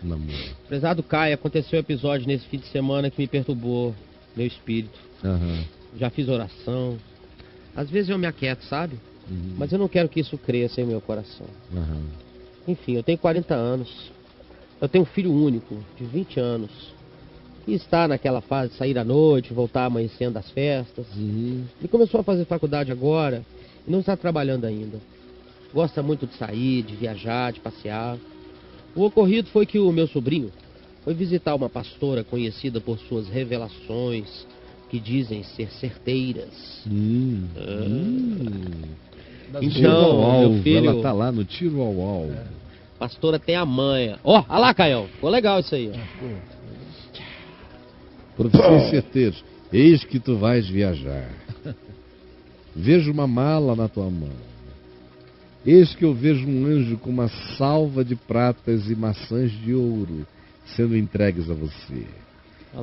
namoro. Prezado Caio, aconteceu um episódio nesse fim de semana que me perturbou meu espírito. Já fiz oração. Às vezes eu me aquieto, sabe? Mas eu não quero que isso cresça em meu coração. Enfim, eu tenho 40 anos. Eu tenho um filho único, de 20 anos. Que está naquela fase de sair à noite, voltar amanhecendo das festas. Ele começou a fazer faculdade agora e não está trabalhando ainda. Gosta muito de sair, de viajar, de passear. O ocorrido foi que o meu sobrinho foi visitar uma pastora conhecida por suas revelações, que dizem ser certeiras. Então, meu filho... Ela tá lá no tiro ao alvo. Pastora tem a manha. Ó, olha lá, Caião. Ficou legal isso aí. Profecia certeira. Eis que tu vais viajar. Vejo uma mala na tua mão. Eis que eu vejo um anjo com uma salva de pratas e maçãs de ouro sendo entregues a você.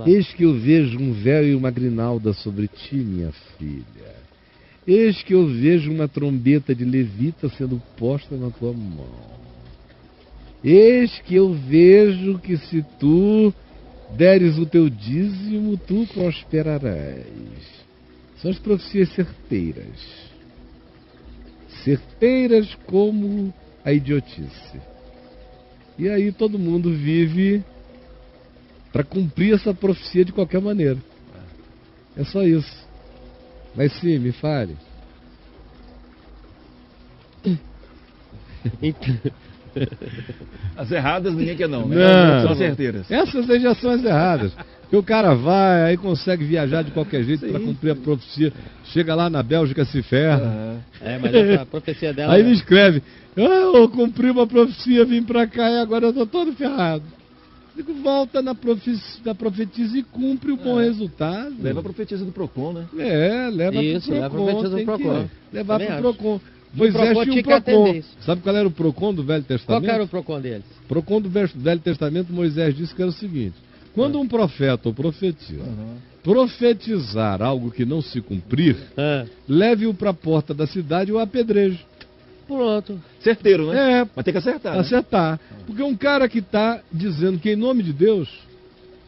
Eis que eu vejo um véu e uma grinalda sobre ti, minha filha. Eis que eu vejo uma trombeta de levita sendo posta na tua mão. Eis que eu vejo que se tu deres o teu dízimo, tu prosperarás. São as profecias certeiras. Certeiras como a idiotice. E aí todo mundo vive para cumprir essa profecia de qualquer maneira. É só isso. Mas sim, me fale. As erradas ninguém quer não, né? Não. São certeiras. Essas aí já são as erradas. Porque o cara vai, aí consegue viajar de qualquer jeito para cumprir a profecia. Chega lá na Bélgica, se ferra. Mas essa profecia dela... Aí ele escreve, eu cumpri uma profecia, vim para cá e agora eu tô todo ferrado. Digo, volta na profetisa e cumpre o bom resultado. Leva a profetisa do Procon, né? Leva isso, pro Procon. Leva a profetisa do Procon. Levar pro Procon. Moisés tinha um Procon. Sabe qual era o Procon do Velho Testamento? Qual era o Procon deles? Procon do Velho Testamento, Moisés disse que era o seguinte: quando um profeta ou profetisa profetizar algo que não se cumprir, leve-o para a porta da cidade e o apedreje. Pronto. Certeiro, né? É. Mas tem que acertar. Acertar. Porque um cara que está dizendo que em nome de Deus,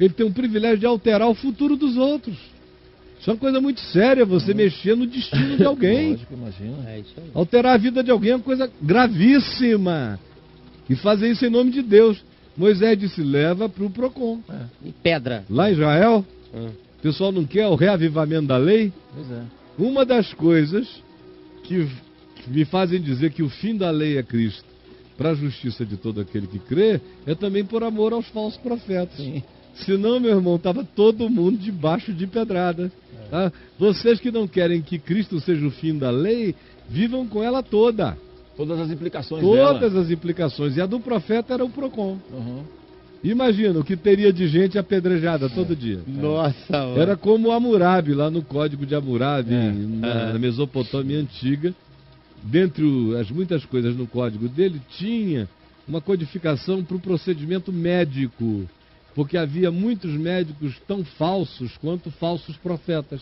ele tem um privilégio de alterar o futuro dos outros. Isso é uma coisa muito séria, você mexer no destino de alguém. Lógico, imagina. É isso aí. Alterar a vida de alguém é uma coisa gravíssima. E fazer isso em nome de Deus. Moisés disse, leva para o Procon. E pedra. Lá em Israel, o pessoal não quer o reavivamento da lei. Pois é. Uma das coisas que me fazem dizer que o fim da lei é Cristo, para a justiça de todo aquele que crê, é também por amor aos falsos profetas. Sim. Senão, meu irmão, estava todo mundo debaixo de pedrada. Tá? Vocês que não querem que Cristo seja o fim da lei, vivam com ela toda. Todas as implicações dela. Todas as implicações. E a do profeta era o Procon. Imagina o que teria de gente apedrejada todo dia. Nossa, mano. Era como Hammurabi, lá no Código de Hammurabi, na Mesopotâmia antiga. Dentre as muitas coisas no código dele, tinha uma codificação para o procedimento médico. Porque havia muitos médicos tão falsos quanto falsos profetas.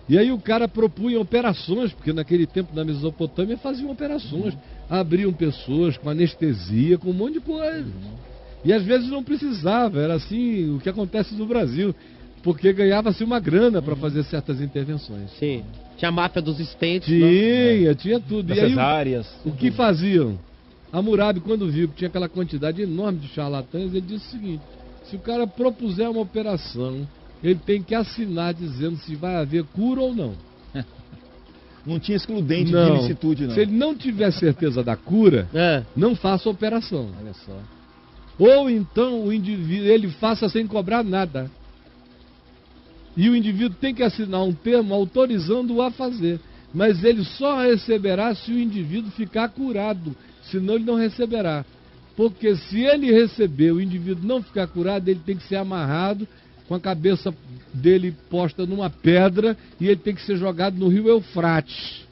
E aí o cara propunha operações, porque naquele tempo na Mesopotâmia faziam operações. Abriam pessoas com anestesia, com um monte de coisa. E às vezes não precisava, era assim o que acontece no Brasil. Porque ganhava-se uma grana para fazer certas intervenções. Sim. Tinha a máfia dos estentes. Tinha tudo. Das E aí cesáreas. o que faziam? Hammurabi, quando viu que tinha aquela quantidade enorme de charlatães, ele disse o seguinte: se o cara propuser uma operação, ele tem que assinar dizendo se vai haver cura ou não. Não tinha excludente Não. de ilicitude, não. Se ele não tiver certeza da cura, não faça a operação. Olha só. Ou então o indivíduo, ele faça sem cobrar nada. E o indivíduo tem que assinar um termo autorizando-o a fazer. Mas ele só receberá se o indivíduo ficar curado. Senão ele não receberá. Porque se ele receber, o indivíduo não ficar curado, ele tem que ser amarrado, com a cabeça dele posta numa pedra, e ele tem que ser jogado no rio Eufrates.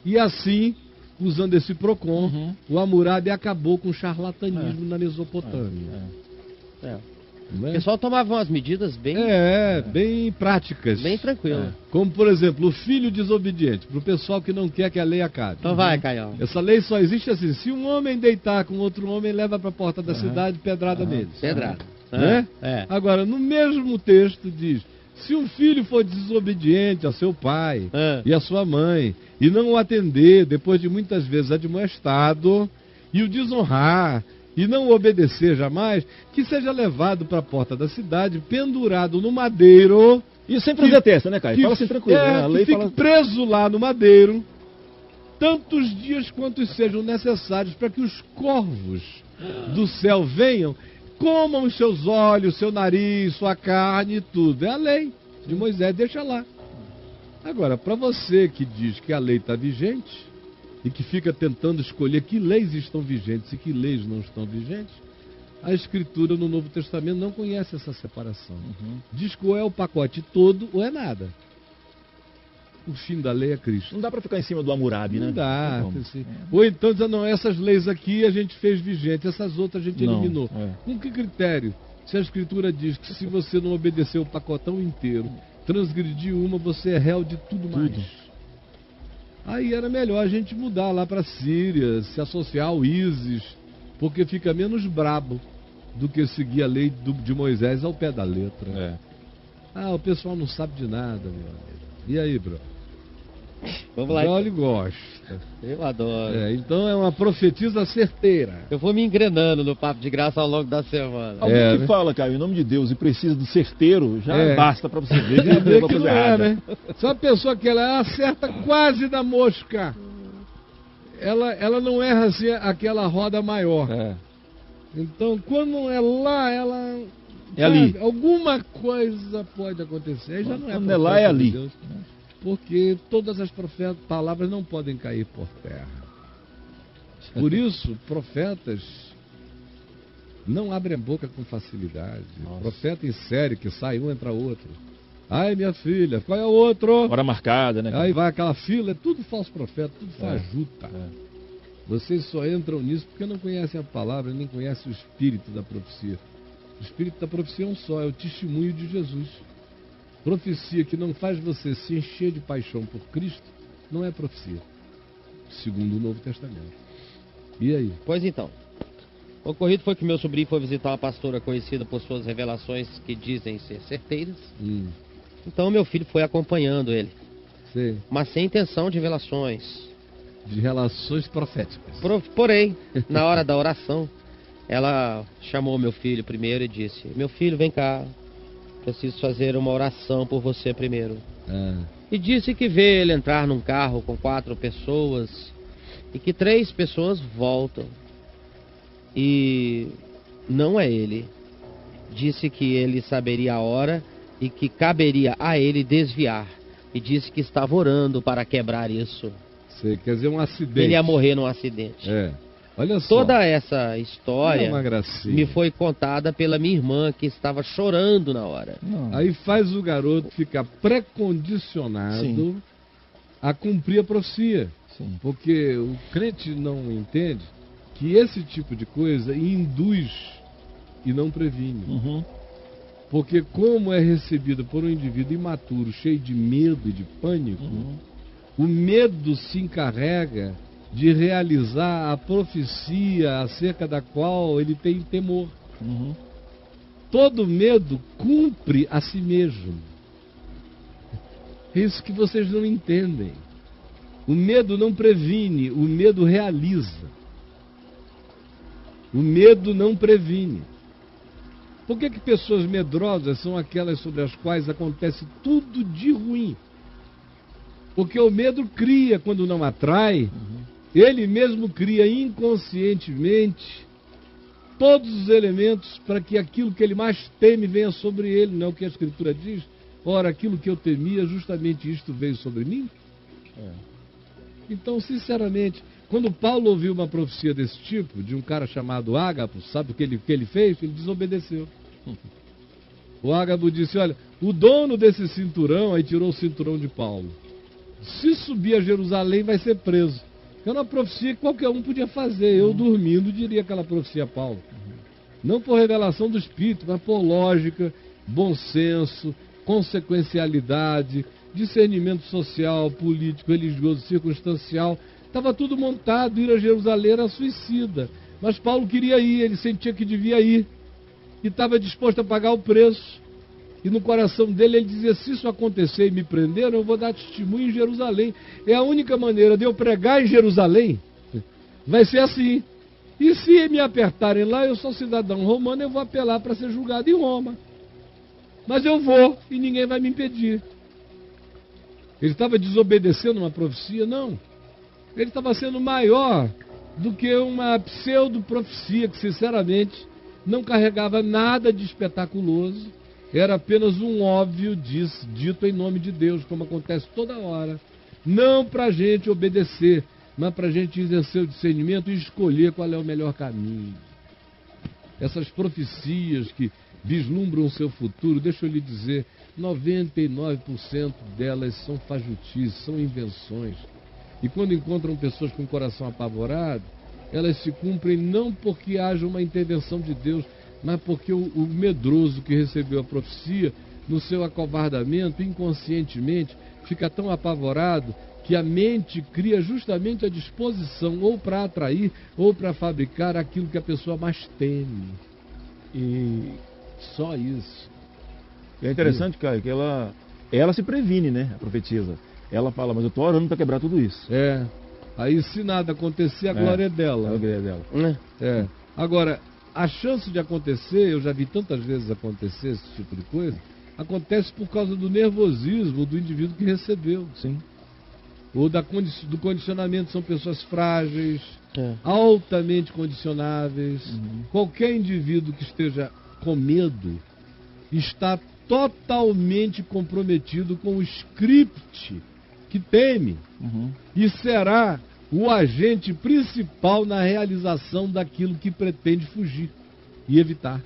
E assim, usando esse Procon, o Hammurabi acabou com o charlatanismo na Mesopotâmia. O pessoal tomava umas medidas bem... bem práticas. Bem tranquilo. Como, por exemplo, o filho desobediente, para o pessoal que não quer que a lei acabe. Então vai, Caio. Essa lei só existe assim, se um homem deitar com outro homem, leva para a porta da cidade, pedrada neles. Pedrada. Né? Agora, no mesmo texto diz, se um filho for desobediente a seu pai e a sua mãe, e não o atender, depois de muitas vezes admoestado, e o desonrar, e não obedecer jamais, que seja levado para a porta da cidade, pendurado no madeiro. E sempre detesta, né, Caio? Fala assim tranquilo. A lei fique preso lá no madeiro, tantos dias quantos sejam necessários para que os corvos do céu venham, comam os seus olhos, seu nariz, sua carne e tudo. É a lei de Moisés, deixa lá. Agora, para você que diz que a lei está vigente, e que fica tentando escolher que leis estão vigentes e que leis não estão vigentes, a Escritura no Novo Testamento não conhece essa separação. Diz que ou é o pacote todo ou é nada. O fim da lei é Cristo. Não dá para ficar em cima do Hammurabi, né? Não dá. Ou então dizer, não, essas leis aqui a gente fez vigente, essas outras a gente eliminou. Com que critério? Se a Escritura diz que se você não obedecer o pacotão inteiro, transgredir uma, você é réu de tudo mais. Aí era melhor a gente mudar lá para a Síria, se associar ao ISIS, porque fica menos brabo do que seguir a lei de Moisés ao pé da letra. O pessoal não sabe de nada, meu amigo. E aí, bro? Vamos lá. Ele gosta. Eu adoro. Então é uma profetisa certeira. Eu vou me engrenando no papo de graça ao longo da semana. Alguém que fala, Caio, em nome de Deus, e precisa do certeiro, já basta para você ver já vê que não né? Só a pessoa que ela acerta quase da mosca. Ela não erra assim aquela roda maior. Então, quando não é lá, ela... É ali. Alguma coisa pode acontecer. Aí já não é quando é lá, é ali. Deus, porque todas as palavras não podem cair por terra. Por isso, profetas não abrem a boca com facilidade. Profeta em série, que sai um, entra outro. Ai, minha filha, qual é o outro? Hora marcada, né? Aí vai aquela fila, é tudo falso profeta, tudo fajuta. Vocês só entram nisso porque não conhecem a palavra, nem conhecem o espírito da profecia. O espírito da profecia é um só, é o testemunho de Jesus. Profecia que não faz você se encher de paixão por Cristo, não é profecia, segundo o Novo Testamento. E aí? Pois então, o ocorrido foi que meu sobrinho foi visitar uma pastora conhecida por suas revelações que dizem ser certeiras. Então meu filho foi acompanhando ele, mas sem intenção de revelações. De relações proféticas. Porém, na hora da oração, ela chamou meu filho primeiro e disse: meu filho, vem cá, preciso fazer uma oração por você primeiro. E disse que vê ele entrar num carro com 4 pessoas e que 3 pessoas voltam. E não é ele. Disse que ele saberia a hora e que caberia a ele desviar. E disse que estava orando para quebrar isso. Quer dizer, um acidente. Ele ia morrer num acidente. Olha só. Toda essa história me foi contada pela minha irmã, que estava chorando na hora. Aí faz o garoto ficar pré-condicionado a cumprir a profecia. Porque o crente não entende que esse tipo de coisa induz e não previne. Porque como é recebido por um indivíduo imaturo, cheio de medo e de pânico, o medo se encarrega de realizar a profecia acerca da qual ele tem temor. Todo medo cumpre a si mesmo. É isso que vocês não entendem. O medo não previne, o medo realiza. O medo não previne. Por que pessoas medrosas são aquelas sobre as quais acontece tudo de ruim? Porque o medo cria quando não atrai. Ele mesmo cria inconscientemente todos os elementos para que aquilo que ele mais teme venha sobre ele. Não é o que a Escritura diz? Ora, aquilo que eu temia, justamente isto veio sobre mim? Então, sinceramente, quando Paulo ouviu uma profecia desse tipo, de um cara chamado Ágabo, sabe o que ele fez? Ele desobedeceu. O Ágabo disse: olha, o dono desse cinturão, aí tirou o cinturão de Paulo. Se subir a Jerusalém, vai ser preso. Era uma profecia que qualquer um podia fazer. Eu dormindo diria aquela profecia a Paulo. Não por revelação do Espírito, mas por lógica, bom senso, consequencialidade, discernimento social, político, religioso, circunstancial. Estava tudo montado, ir a Jerusalém era suicida. Mas Paulo queria ir, ele sentia que devia ir. E estava disposto a pagar o preço. E no coração dele ele dizia, se isso acontecer e me prenderam, eu vou dar testemunho em Jerusalém. É a única maneira de eu pregar em Jerusalém. Vai ser assim. E se me apertarem lá, eu sou cidadão romano, eu vou apelar para ser julgado em Roma. Mas eu vou e ninguém vai me impedir. Ele estava desobedecendo uma profecia? Não. Ele estava sendo maior do que uma pseudo-profecia que, sinceramente, não carregava nada de espetaculoso. Era apenas um óbvio dito em nome de Deus, como acontece toda hora. Não para a gente obedecer, mas para a gente exercer o discernimento e escolher qual é o melhor caminho. Essas profecias que vislumbram o seu futuro, deixa eu lhe dizer, 99% delas são fajutices, são invenções. E quando encontram pessoas com o coração apavorado, elas se cumprem não porque haja uma intervenção de Deus, mas porque o medroso que recebeu a profecia, no seu acovardamento, inconscientemente, fica tão apavorado que a mente cria justamente a disposição ou para atrair ou para fabricar aquilo que a pessoa mais teme. E só isso. É interessante, Caio, que ela se previne, né? A profetisa. Ela fala, mas eu estou orando para quebrar tudo isso. É. Aí se nada acontecer, a glória é dela. A glória é dela. É. Agora, a chance de acontecer, eu já vi tantas vezes acontecer esse tipo de coisa, acontece por causa do nervosismo do indivíduo que recebeu. Sim. Ou do condicionamento. São pessoas frágeis, altamente condicionáveis. Qualquer indivíduo que esteja com medo está totalmente comprometido com o script que teme e será o agente principal na realização daquilo que pretende fugir e evitar.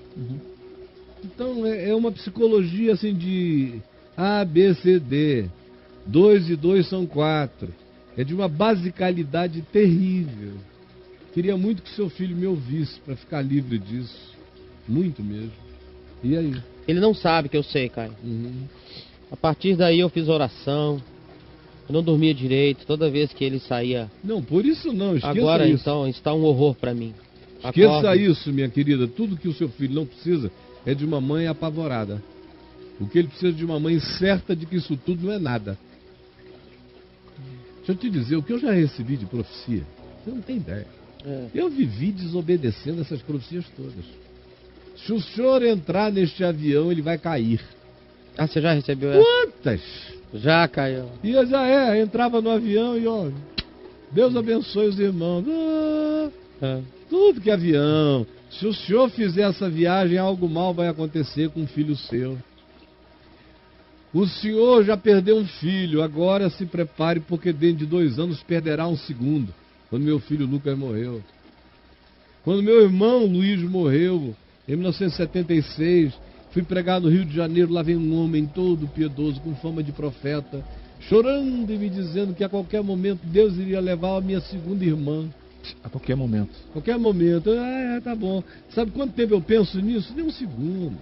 Então é uma psicologia assim de A, B, C, D. 2 e 2 são 4. É de uma basicalidade terrível. Queria muito que seu filho me ouvisse para ficar livre disso. Muito mesmo. E aí? Ele não sabe que eu sei, Caio. A partir daí eu fiz oração. Eu não dormia direito. Toda vez que ele saía... Não, por isso não. Esqueça agora, isso. Então, está um horror para mim. Esqueça isso, minha querida. Tudo que o seu filho não precisa é de uma mãe apavorada. O que ele precisa de uma mãe certa de que isso tudo não é nada. Deixa eu te dizer, o que eu já recebi de profecia, você não tem ideia. Eu vivi desobedecendo essas profecias todas. Se o senhor entrar neste avião, ele vai cair. Ah, você já recebeu essa? Quantas? Já caiu. E eu já entrava no avião e ó, Deus abençoe os irmãos. Tudo que é avião. Se o senhor fizer essa viagem, algo mal vai acontecer com um filho seu. O senhor já perdeu um filho, agora se prepare, porque dentro de 2 anos perderá um segundo, quando meu filho Lucas morreu. Quando meu irmão Luiz morreu, em 1976, fui pregar no Rio de Janeiro, lá vem um homem todo piedoso, com fama de profeta, chorando e me dizendo que a qualquer momento Deus iria levar a minha segunda irmã. A qualquer momento. Qualquer momento. Tá bom. Sabe quanto tempo eu penso nisso? Nem um segundo.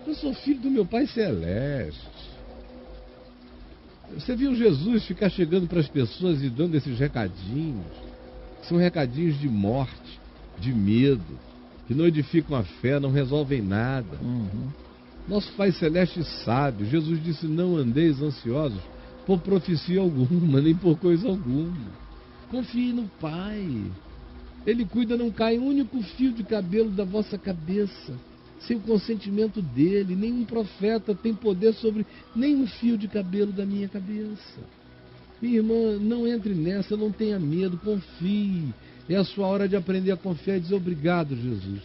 Eu sou filho do meu Pai Celeste. Você viu Jesus ficar chegando para as pessoas e dando esses recadinhos? São recadinhos de morte, de medo, que não edificam a fé, não resolvem nada. Nosso Pai Celeste sabe. Jesus disse, não andeis ansiosos por profecia alguma, nem por coisa alguma. Confie no Pai. Ele cuida, não cai um único fio de cabelo da vossa cabeça sem o consentimento dele. Nenhum profeta tem poder sobre nenhum fio de cabelo da minha cabeça. Minha irmã, não entre nessa, não tenha medo, confie. É a sua hora de aprender a confiar e dizer obrigado, Jesus,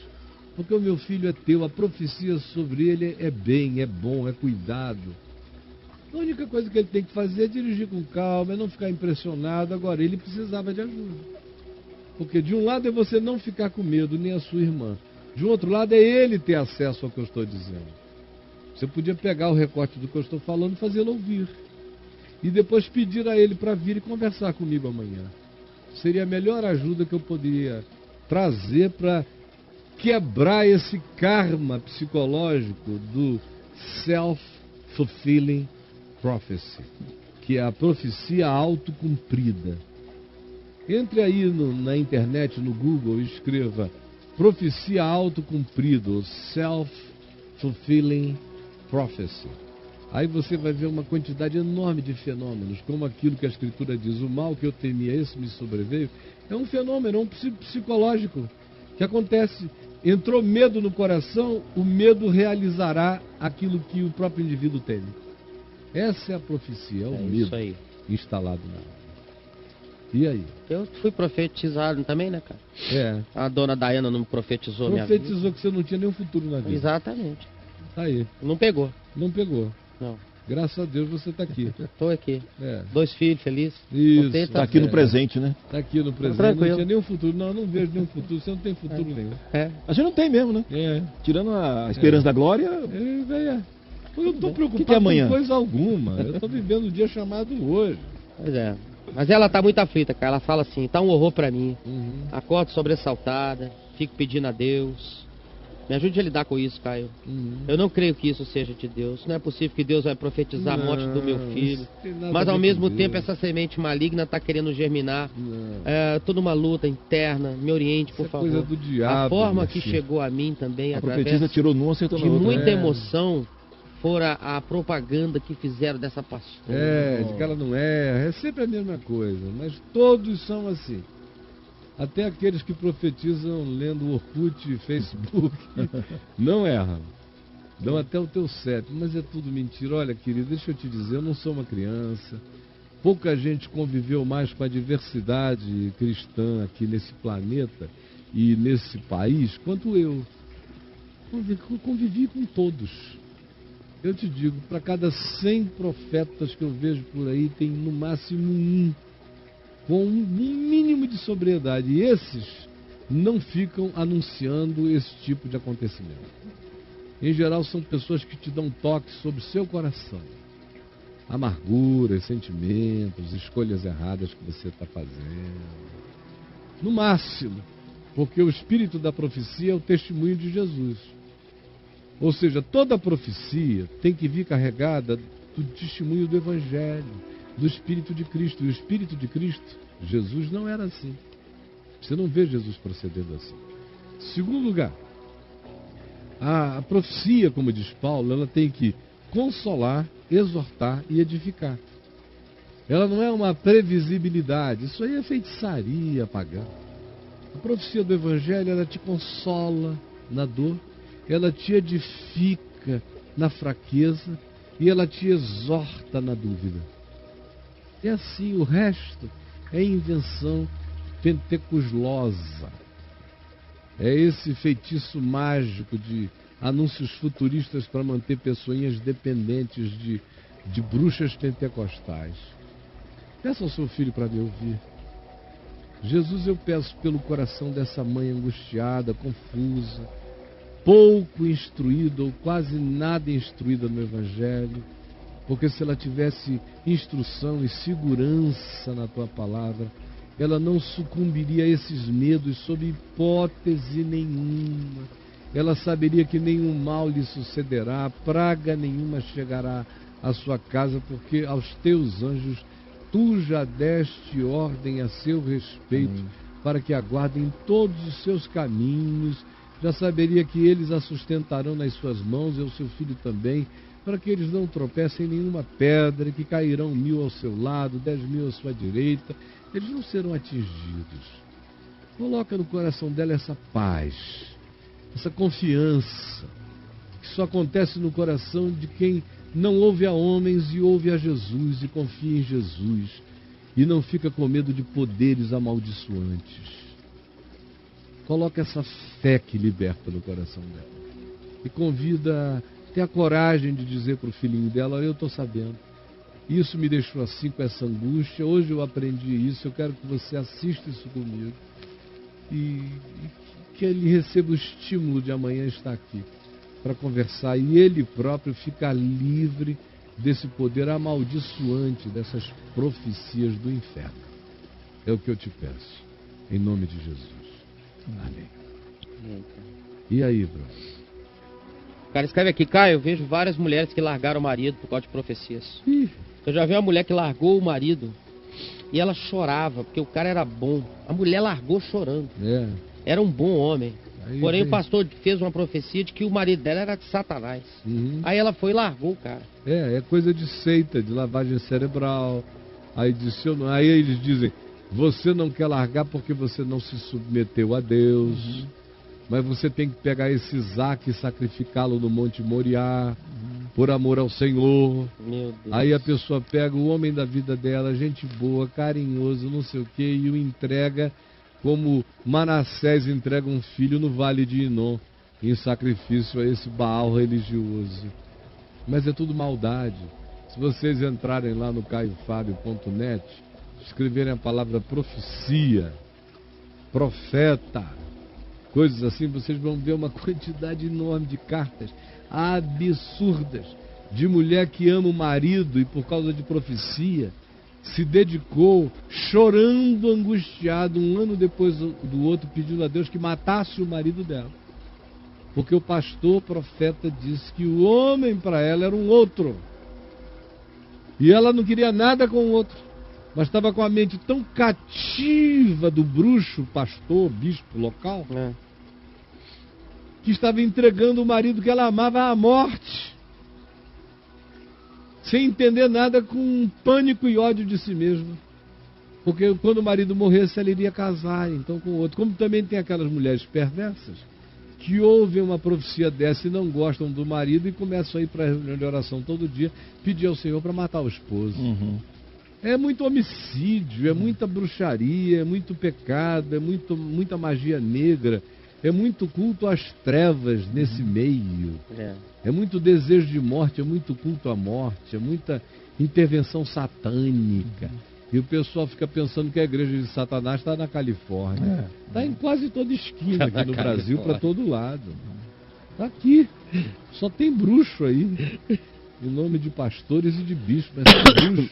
porque o meu filho é teu, a profecia sobre ele é bem, é bom, é cuidado. A única coisa que ele tem que fazer é dirigir com calma, é não ficar impressionado. Agora, ele precisava de ajuda, porque de um lado é você não ficar com medo, nem a sua irmã. De um outro lado é ele ter acesso ao que eu estou dizendo. Você podia pegar o recorte do que eu estou falando e fazê-lo ouvir. E depois pedir a ele para vir e conversar comigo amanhã. Seria a melhor ajuda que eu poderia trazer para quebrar esse karma psicológico do self-fulfilling prophecy, que é a profecia autocumprida. Entre aí na internet, no Google, e escreva profecia autocumprida, ou self-fulfilling prophecy. Aí você vai ver uma quantidade enorme de fenômenos, como aquilo que a Escritura diz, o mal que eu temia, esse me sobreveio. É um fenômeno, é um psicológico que acontece. Entrou medo no coração, o medo realizará aquilo que o próprio indivíduo teme. Essa é a profecia, é o medo isso aí. Instalado na alma. E aí? Eu fui profetizado também, né, cara? É. A dona Diana não me profetizou minha vida. Profetizou que você não tinha nenhum futuro na vida. Exatamente. Tá aí. Não pegou. Não pegou. Não. Graças a Deus você está aqui. Estou aqui. É. 2 filhos felizes. Isso. Está aqui no presente, né? Está aqui no presente. Tranquilo. Não tinha nenhum futuro. Não vejo nenhum futuro. Você não tem futuro nenhum. É. A gente não tem mesmo, né? É. Tirando a esperança da glória. Eu não estou preocupado que é amanhã? com coisa alguma. Eu estou vivendo um dia chamado hoje. Pois é. Mas ela tá muito aflita, cara. Ela fala assim, tá um horror pra mim. Uhum. Acordo sobressaltada, fico pedindo a Deus. Me ajude a lidar com isso, Caio. Uhum. Eu não creio que isso seja de Deus. Não é possível que Deus vai profetizar a morte do meu filho. Mas ao mesmo tempo essa semente maligna está querendo germinar. Toda uma luta interna. Me oriente, por favor. Coisa do diabo, a forma que chegou a mim também, a através profetisa tirou numa, acertou na de outra. muita emoção, fora a propaganda que fizeram dessa pastora. De que ela não erra. É sempre a mesma coisa. Mas todos são assim. Até aqueles que profetizam lendo Orkut e Facebook não erram. Dão até o teu sétimo, mas é tudo mentira. Olha, querido, deixa eu te dizer, eu não sou uma criança. Pouca gente conviveu mais com a diversidade cristã aqui nesse planeta e nesse país quanto eu. Convivi com todos. Eu te digo, para cada 100 profetas que eu vejo por aí, tem no máximo um com um mínimo de sobriedade. E esses não ficam anunciando esse tipo de acontecimento. Em geral, são pessoas que te dão toques sobre o seu coração. Amarguras, sentimentos, escolhas erradas que você está fazendo. No máximo, porque o espírito da profecia é o testemunho de Jesus. Ou seja, toda profecia tem que vir carregada do testemunho do Evangelho, do Espírito de Cristo. E o Espírito de Cristo, Jesus não era assim. Você não vê Jesus procedendo assim. Segundo lugar, a profecia, como diz Paulo, ela tem que consolar, exortar e edificar. Ela não é uma previsibilidade. Isso aí é feitiçaria pagã. A profecia do Evangelho, ela te consola na dor, ela te edifica na fraqueza e ela te exorta na dúvida. É assim, o resto é invenção pentecoslosa. É esse feitiço mágico de anúncios futuristas para manter pessoinhas dependentes de bruxas pentecostais. Peça ao seu filho para me ouvir. Jesus, eu peço pelo coração dessa mãe angustiada, confusa, pouco instruída ou quase nada instruída no Evangelho, porque se ela tivesse instrução e segurança na tua palavra, ela não sucumbiria a esses medos sob hipótese nenhuma. Ela saberia que nenhum mal lhe sucederá, praga nenhuma chegará à sua casa, porque aos teus anjos tu já deste ordem a seu respeito, para que aguardem todos os seus caminhos. Já saberia que eles a sustentarão nas suas mãos, e o seu filho também, para que eles não tropecem em nenhuma pedra, que cairão 1000 ao seu lado, 10.000 à sua direita, eles não serão atingidos. Coloca no coração dela essa paz, essa confiança, que só acontece no coração de quem não ouve a homens e ouve a Jesus e confia em Jesus, e não fica com medo de poderes amaldiçoantes. Coloca essa fé que liberta no coração dela. E convida, ter a coragem de dizer para o filhinho dela: eu estou sabendo. Isso me deixou assim com essa angústia. Hoje eu aprendi isso. Eu quero que você assista isso comigo. E que ele receba o estímulo de amanhã estar aqui para conversar. E ele próprio ficar livre desse poder amaldiçoante, dessas profecias do inferno. É o que eu te peço. Em nome de Jesus. Amém. E aí, bro? O cara escreve aqui, Caio, eu vejo várias mulheres que largaram o marido por causa de profecias. Eu já vi uma mulher que largou o marido e ela chorava, porque o cara era bom. A mulher largou chorando. Era um bom homem. Aí, porém, o pastor fez uma profecia de que o marido dela era de Satanás. Aí ela foi e largou o cara. É coisa de seita, de lavagem cerebral. Aí eles dizem, você não quer largar porque você não se submeteu a Deus. Mas você tem que pegar esse Isaac e sacrificá-lo no Monte Moriá, por amor ao Senhor. Meu Deus. Aí a pessoa pega o homem da vida dela, gente boa, carinhoso, não sei o quê, e o entrega como Manassés entrega um filho no Vale de Inom, em sacrifício a esse Baal religioso. Mas é tudo maldade. Se vocês entrarem lá no caiofabio.net, escreverem a palavra profecia, profeta, coisas assim, vocês vão ver uma quantidade enorme de cartas absurdas de mulher que ama o marido e por causa de profecia se dedicou, chorando, angustiado, um ano depois do outro, pedindo a Deus que matasse o marido dela. Porque o pastor profeta disse que o homem para ela era um outro. E ela não queria nada com o outro. Mas estava com a mente tão cativa do bruxo, pastor, bispo local, que estava entregando o marido que ela amava à morte, sem entender nada, com pânico e ódio de si mesma. Porque quando o marido morresse, ela iria casar, então, com outro. Como também tem aquelas mulheres perversas que ouvem uma profecia dessa e não gostam do marido e começam a ir para a reunião de oração todo dia, pedir ao Senhor para matar o esposo. É muito homicídio, é muita bruxaria, é muito pecado, é muita magia negra, é muito culto às trevas nesse meio. É muito desejo de morte, é muito culto à morte, é muita intervenção satânica. E o pessoal fica pensando que a igreja de Satanás está na Califórnia. Está em quase toda esquina aqui no Brasil, para todo lado. Está aqui. Só tem bruxo aí. Em nome de pastores e de bispos, mas tem bruxo.